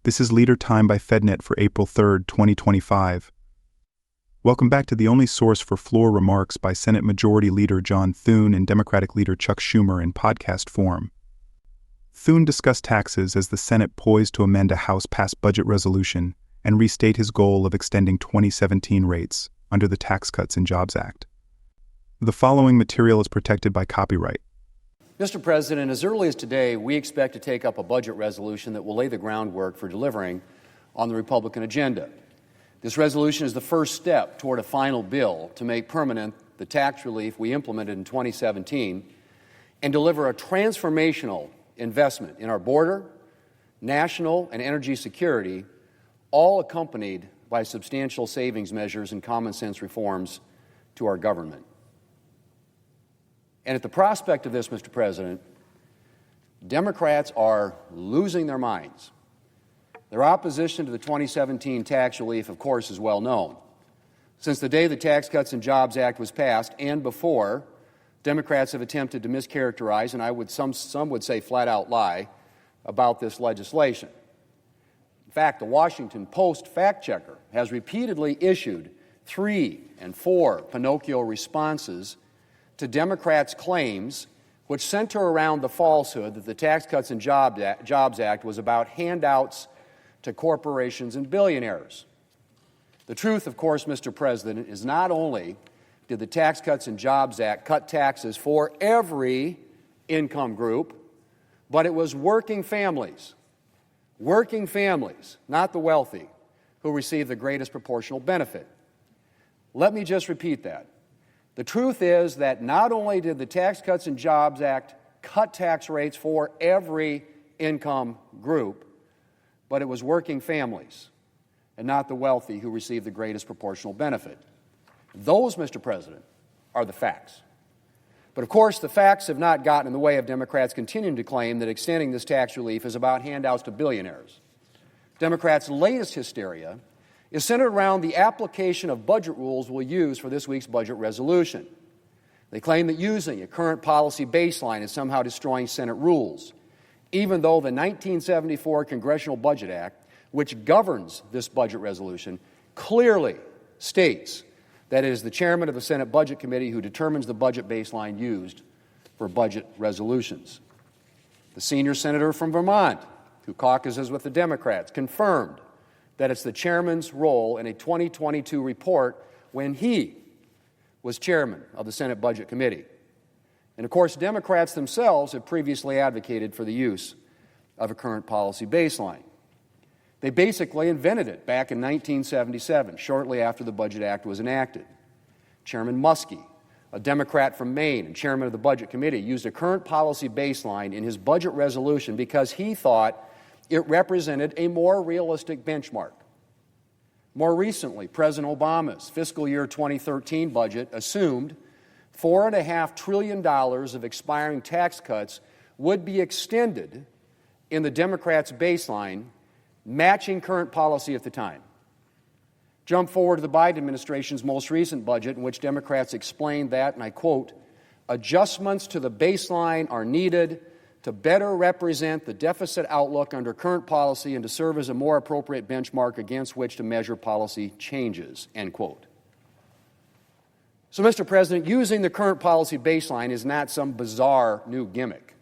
This is Leader Time by FedNet for April 3, 2025. Welcome back to the only source for floor remarks by Senate Majority Leader John Thune and Democratic Leader Chuck Schumer in podcast form. Thune discussed taxes as the Senate poised to amend a House-passed budget resolution and restate his goal of extending 2017 rates under the Tax Cuts and Jobs Act. The following material is protected by copyright. Mr. President, as early as today, we expect to take up a budget resolution that will lay the groundwork for delivering on the Republican agenda. This resolution is the first step toward a final bill to make permanent the tax relief we implemented in 2017 and deliver a transformational investment in our border, national, and energy security, all accompanied by substantial savings measures and common sense reforms to our government. And at the prospect of this, Mr. President, Democrats are losing their minds. Their opposition to the 2017 tax relief, of course, is well known. Since the day the Tax Cuts and Jobs Act was passed and before, Democrats have attempted to mischaracterize, and some would say flat out lie, about this legislation. In fact, the Washington Post fact checker has repeatedly issued 3 and 4 Pinocchio responses to Democrats' claims, which center around the falsehood that the Tax Cuts and Jobs Act was about handouts to corporations and billionaires. The truth, of course, Mr. President, is not only did the Tax Cuts and Jobs Act cut taxes for every income group, but it was working families, not the wealthy, who received the greatest proportional benefit. Let me just repeat that. The truth is that not only did the Tax Cuts and Jobs Act cut tax rates for every income group, but it was working families and not the wealthy who received the greatest proportional benefit. Those, Mr. President, are the facts. But of course, the facts have not gotten in the way of Democrats continuing to claim that extending this tax relief is about handouts to billionaires. Democrats' latest hysteria is centered around the application of budget rules we'll use for this week's budget resolution. They claim that using a current policy baseline is somehow destroying Senate rules, even though the 1974 Congressional Budget Act, which governs this budget resolution, clearly states that it is the chairman of the Senate Budget Committee who determines the budget baseline used for budget resolutions. The senior senator from Vermont, who caucuses with the Democrats, confirmed that it's the chairman's role in a 2022 report when he was chairman of the Senate Budget Committee. And of course, Democrats themselves have previously advocated for the use of a current policy baseline. They basically invented it back in 1977, shortly after the Budget Act was enacted. Chairman Muskie, a Democrat from Maine and chairman of the Budget Committee, used a current policy baseline in his budget resolution because he thought it represented a more realistic benchmark. More recently, President Obama's fiscal year 2013 budget assumed $4.5 trillion of expiring tax cuts would be extended in the Democrats' baseline, matching current policy at the time. Jump forward to the Biden administration's most recent budget, in which Democrats explained that, and I quote, "Adjustments to the baseline are needed to better represent the deficit outlook under current policy and to serve as a more appropriate benchmark against which to measure policy changes," end quote. So, Mr. President, using the current policy baseline is not some bizarre new gimmick.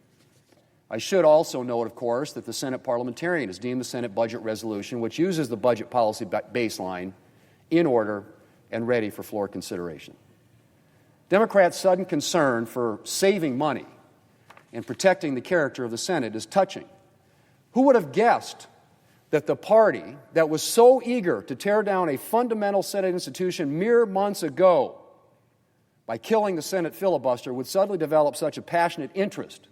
I should also note, of course, that the Senate parliamentarian has deemed the Senate budget resolution, which uses the budget policy baseline, in order and ready for floor consideration. Democrats' sudden concern for saving money and protecting the character of the Senate is touching. Who would have guessed that the party that was so eager to tear down a fundamental Senate institution mere months ago by killing the Senate filibuster would suddenly develop such a passionate interest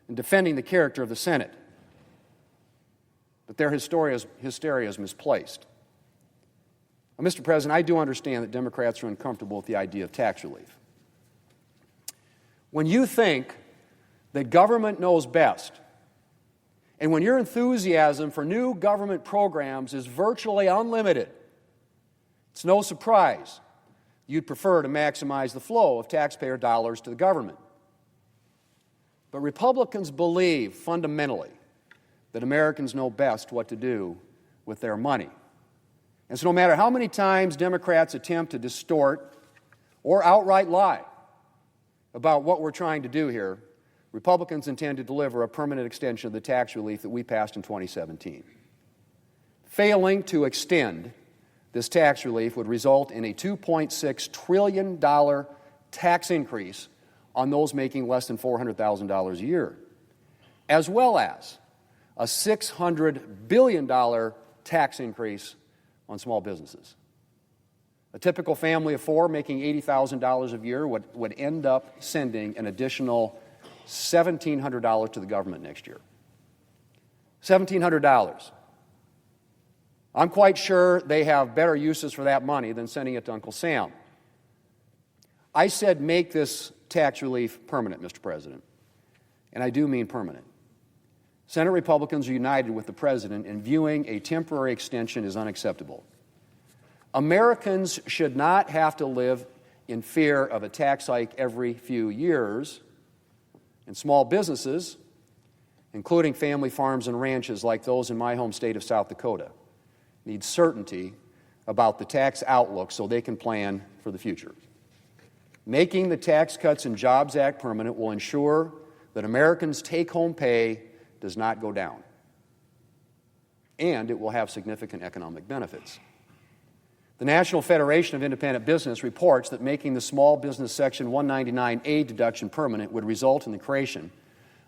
in defending the character of the Senate? But their hysteria is misplaced. Now, Mr. President, I do understand that Democrats are uncomfortable with the idea of tax relief. When you think that government knows best, and when your enthusiasm for new government programs is virtually unlimited, it's no surprise you'd prefer to maximize the flow of taxpayer dollars to the government. But Republicans believe fundamentally that Americans know best what to do with their money. And so no matter how many times Democrats attempt to distort or outright lie about what we're trying to do here, Republicans intend to deliver a permanent extension of the tax relief that we passed in 2017. Failing to extend this tax relief would result in a $2.6 trillion tax increase on those making less than $400,000 a year, as well as a $600 billion tax increase on small businesses. A typical family of four making $80,000 a year would end up sending an additional $1,700 to the government next year. $1,700. I'm quite sure they have better uses for that money than sending it to Uncle Sam. I said make this tax relief permanent, Mr. President, and I do mean permanent. Senate Republicans are united with the President in viewing a temporary extension as unacceptable. Americans should not have to live in fear of a tax hike every few years, and small businesses, including family farms and ranches like those in my home state of South Dakota, need certainty about the tax outlook so they can plan for the future. Making the Tax Cuts and Jobs Act permanent will ensure that Americans' take-home pay does not go down, and it will have significant economic benefits. The National Federation of Independent Business reports that making the Small Business Section 199A deduction permanent would result in the creation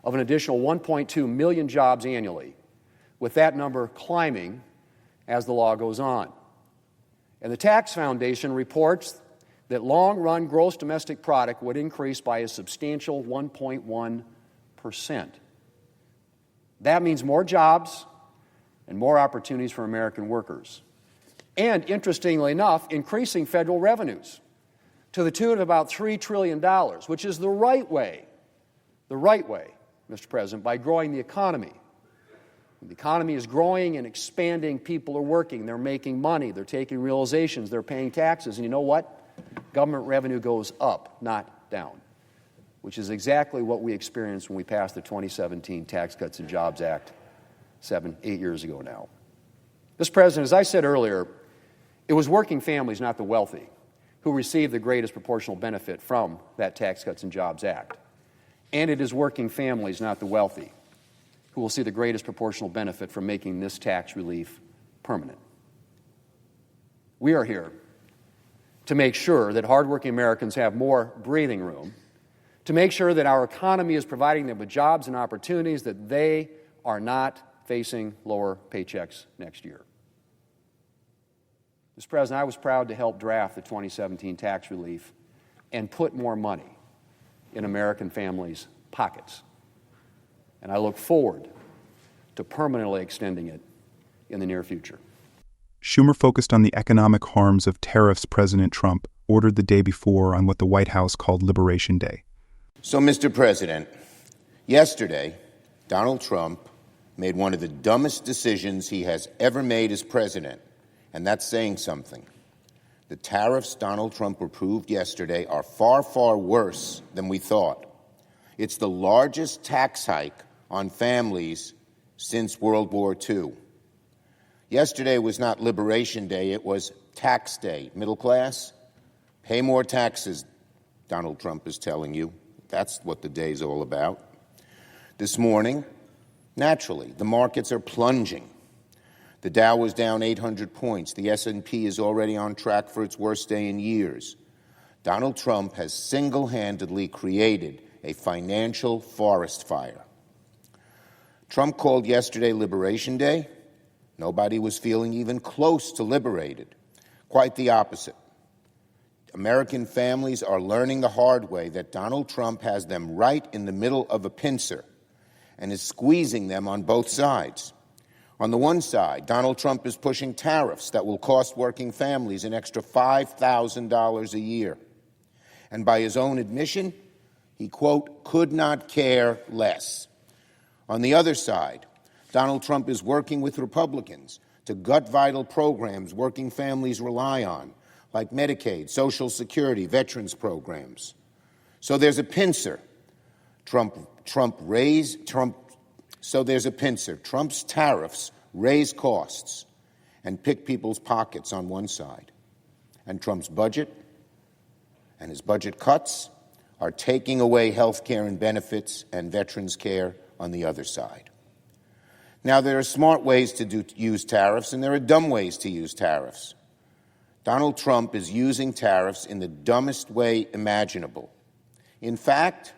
of an additional 1.2 million jobs annually, with that number climbing as the law goes on. And the Tax Foundation reports that long-run gross domestic product would increase by a substantial 1.1%. That means more jobs and more opportunities for American workers. And, interestingly enough, increasing federal revenues to the tune of about $3 trillion, which is the right way, Mr. President, by growing the economy. When the economy is growing and expanding, people are working, they're making money, they're taking realizations, they're paying taxes, and you know what? Government revenue goes up, not down, which is exactly what we experienced when we passed the 2017 Tax Cuts and Jobs Act 8 years ago now. Mr. President, as I said earlier, it was working families, not the wealthy, who received the greatest proportional benefit from that Tax Cuts and Jobs Act. And it is working families, not the wealthy, who will see the greatest proportional benefit from making this tax relief permanent. We are here to make sure that hardworking Americans have more breathing room, to make sure that our economy is providing them with jobs and opportunities, that they are not facing lower paychecks next year. Mr. President, I was proud to help draft the 2017 tax relief and put more money in American families' pockets. And I look forward to permanently extending it in the near future. Schumer focused on the economic harms of tariffs President Trump ordered the day before on what the White House called Liberation Day. So, Mr. President, yesterday, Donald Trump made one of the dumbest decisions he has ever made as president, and that's saying something. The tariffs Donald Trump approved yesterday are far, far worse than we thought. It's the largest tax hike on families since World War II. Yesterday was not Liberation Day, it was Tax Day. Middle class, pay more taxes, Donald Trump is telling you. That's what the day's all about. This morning, naturally, the markets are plunging. The Dow was down 800 points. The S&P is already on track for its worst day in years. Donald Trump has single-handedly created a financial forest fire. Trump called yesterday Liberation Day. Nobody was feeling even close to liberated. Quite the opposite. American families are learning the hard way that Donald Trump has them right in the middle of a pincer and is squeezing them on both sides. On the one side, Donald Trump is pushing tariffs that will cost working families an extra $5,000 a year. And by his own admission, he, quote, could not care less. On the other side, Donald Trump is working with Republicans to gut vital programs working families rely on, like Medicaid, Social Security, veterans programs. So there's a pincer. Trump So there's a pincer. Trump's tariffs raise costs and pick people's pockets on one side. And Trump's budget and his budget cuts are taking away health care and benefits and veterans' care on the other side. Now, there are smart ways to use tariffs, and there are dumb ways to use tariffs. Donald Trump is using tariffs in the dumbest way imaginable. In fact,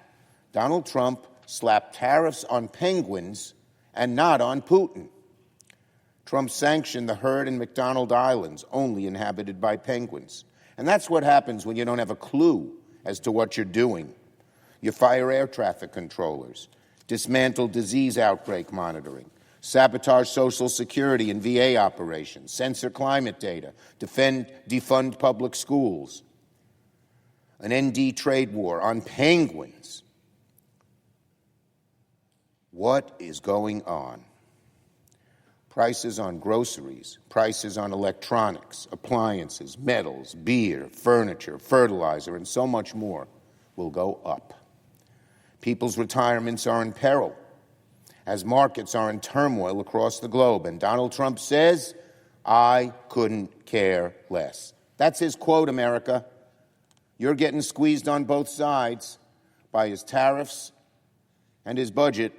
Donald Trump slapped tariffs on penguins and not on Putin. Trump sanctioned the herd in McDonald Islands, only inhabited by penguins. And that's what happens when you don't have a clue as to what you're doing. You fire air traffic controllers, dismantle disease outbreak monitoring, sabotage Social Security and VA operations, censor climate data, defund public schools, an ND trade war on penguins. What is going on? Prices on groceries, prices on electronics, appliances, metals, beer, furniture, fertilizer, and so much more will go up. People's retirements are in peril as markets are in turmoil across the globe. And Donald Trump says, I couldn't care less. That's his quote, America. You're getting squeezed on both sides by his tariffs and his budget.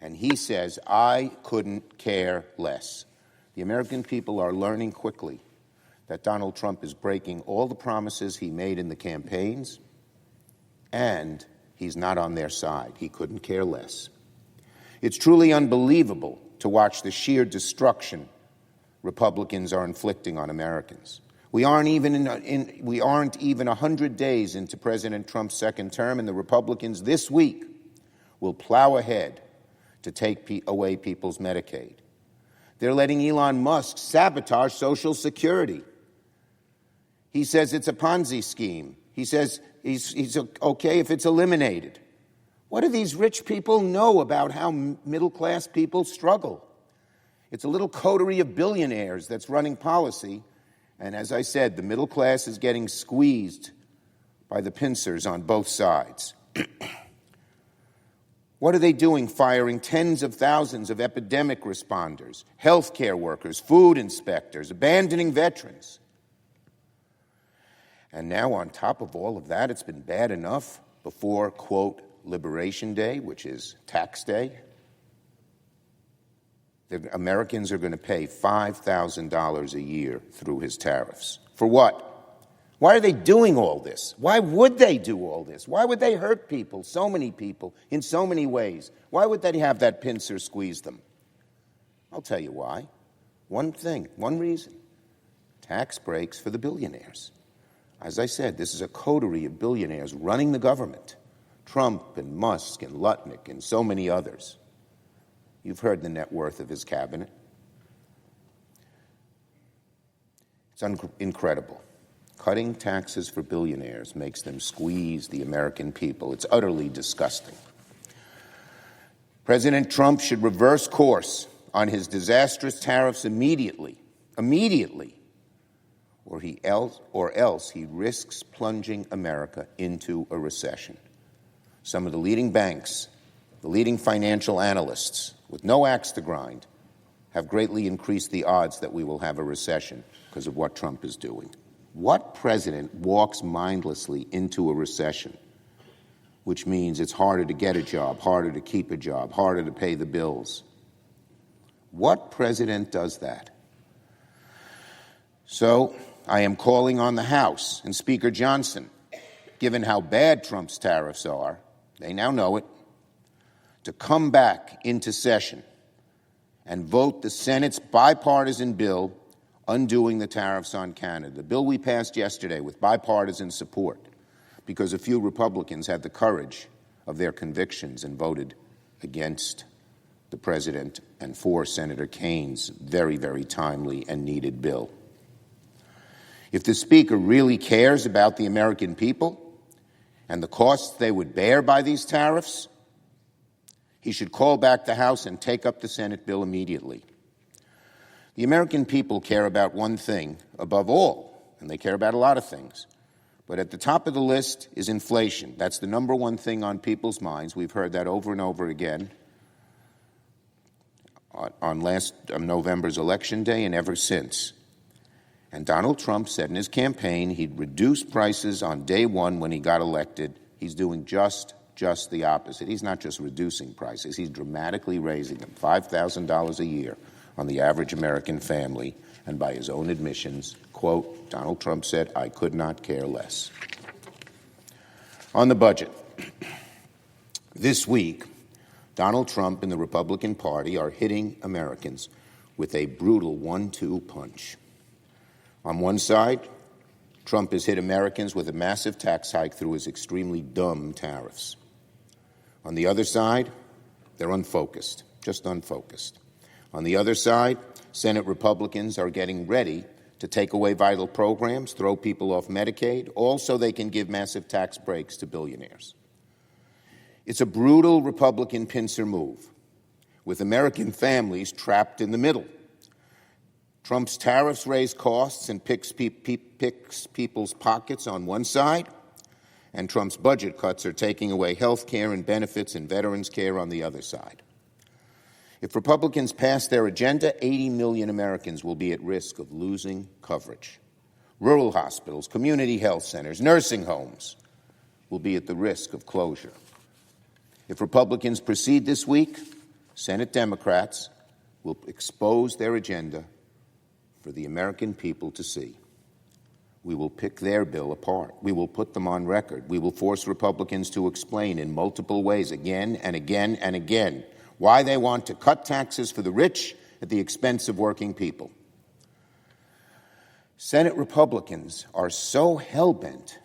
And he says, I couldn't care less. The American people are learning quickly that Donald Trump is breaking all the promises he made in the campaigns, and he's not on their side. He couldn't care less. It's truly unbelievable to watch the sheer destruction Republicans are inflicting on Americans. We aren't even 100 days into President Trump's second term, and the Republicans this week will plow ahead to take away people's Medicaid. They're letting Elon Musk sabotage Social Security. He says it's a Ponzi scheme. He says he's okay if it's eliminated. What do these rich people know about how middle-class people struggle? It's a little coterie of billionaires that's running policy, and as I said, the middle class is getting squeezed by the pincers on both sides. What are they doing, firing tens of thousands of epidemic responders, healthcare workers, food inspectors, abandoning veterans? And now, on top of all of that, it's been bad enough before, quote, Liberation Day, which is tax day. The Americans are going to pay $5,000 a year through his tariffs. For what? Why are they doing all this? Why would they do all this? Why would they hurt people, so many people, in so many ways? Why would they have that pincer squeeze them? I'll tell you why. One thing, one reason. Tax breaks for the billionaires. As I said, this is a coterie of billionaires running the government. Trump and Musk and Lutnick and so many others. You've heard the net worth of his cabinet. It's incredible. Cutting taxes for billionaires makes them squeeze the American people. It's utterly disgusting. President Trump should reverse course on his disastrous tariffs immediately, or else he risks plunging America into a recession. Some of the leading banks, the leading financial analysts, with no axe to grind, have greatly increased the odds that we will have a recession because of what Trump is doing. What president walks mindlessly into a recession, which means it's harder to get a job, harder to keep a job, harder to pay the bills? What president does that? So I am calling on the House and Speaker Johnson, given how bad Trump's tariffs are, they now know it, to come back into session and vote the Senate's bipartisan bill undoing the tariffs on Canada, the bill we passed yesterday with bipartisan support because a few Republicans had the courage of their convictions and voted against the president and for Senator Kane's very, very timely and needed bill. If the Speaker really cares about the American people and the costs they would bear by these tariffs, he should call back the House and take up the Senate bill immediately. The American people care about one thing above all, and they care about a lot of things. But at the top of the list is inflation. That's the number one thing on people's minds. We've heard that over and over again. on last November's election day and ever since. And Donald Trump said in his campaign he'd reduce prices on day one when he got elected. He's doing just the opposite. He's not just reducing prices, he's dramatically raising them, $5,000 a year on the average American family. And by his own admissions, quote, Donald Trump said, I could not care less. On the budget, this week, Donald Trump and the Republican Party are hitting Americans with a brutal 1-2 punch. On one side, Trump has hit Americans with a massive tax hike through his extremely dumb tariffs. On the other side, they're unfocused, just unfocused. On the other side, Senate Republicans are getting ready to take away vital programs, throw people off Medicaid, all so they can give massive tax breaks to billionaires. It's a brutal Republican pincer move, with American families trapped in the middle. Trump's tariffs raise costs and picks people's pockets on one side, and Trump's budget cuts are taking away health care and benefits and veterans' care on the other side. If Republicans pass their agenda, 80 million Americans will be at risk of losing coverage. Rural hospitals, community health centers, nursing homes will be at the risk of closure. If Republicans proceed this week, Senate Democrats will expose their agenda for the American people to see. We will pick their bill apart. We will put them on record. We will force Republicans to explain in multiple ways again and again and again why they want to cut taxes for the rich at the expense of working people. Senate Republicans are so hell-bent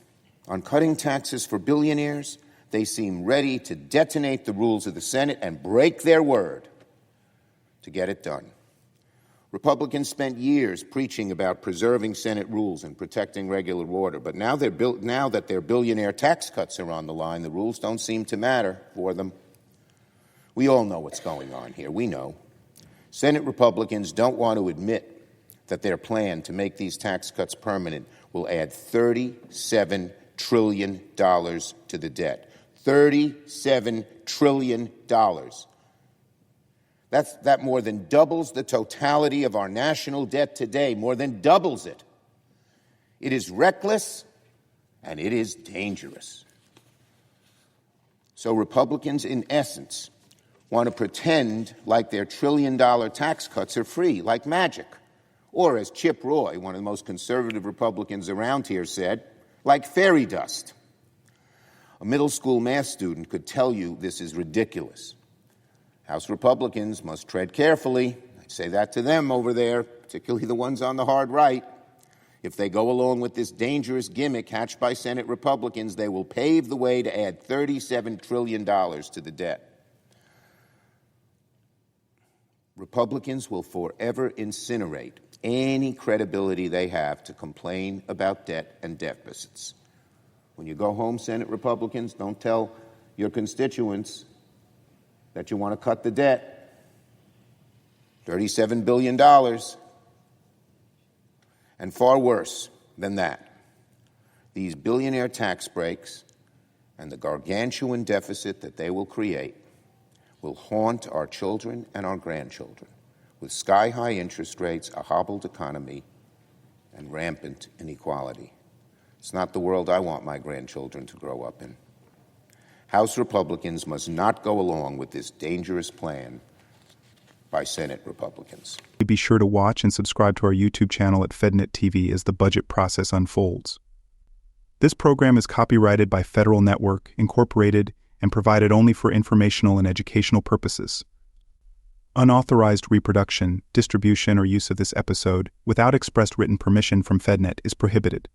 on cutting taxes for billionaires, they seem ready to detonate the rules of the Senate and break their word to get it done. Republicans spent years preaching about preserving Senate rules and protecting regular order, but now that their billionaire tax cuts are on the line, the rules don't seem to matter for them. We all know what's going on here. We know. Senate Republicans don't want to admit that their plan to make these tax cuts permanent will add $37 trillion to the debt. $37 trillion. That more than doubles the totality of our national debt today, more than doubles it. It is reckless and it is dangerous. So Republicans, in essence, want to pretend like their trillion-dollar tax cuts are free, like magic. Or, as Chip Roy, one of the most conservative Republicans around here, said, like fairy dust. A middle school math student could tell you this is ridiculous. House Republicans must tread carefully. I say that to them over there, particularly the ones on the hard right. If they go along with this dangerous gimmick hatched by Senate Republicans, they will pave the way to add $37 trillion to the debt. Republicans will forever incinerate any credibility they have to complain about debt and deficits. When you go home, Senate Republicans, don't tell your constituents that you want to cut the debt. $37 billion. And far worse than that, these billionaire tax breaks and the gargantuan deficit that they will create will haunt our children and our grandchildren with sky-high interest rates, a hobbled economy, and rampant inequality. It's not the world I want my grandchildren to grow up in. House Republicans must not go along with this dangerous plan by Senate Republicans. Be sure to watch and subscribe to our YouTube channel at FedNet TV as the budget process unfolds. This program is copyrighted by Federal Network, Incorporated, and provided only for informational and educational purposes. Unauthorized reproduction, distribution, or use of this episode without expressed written permission from FedNet is prohibited.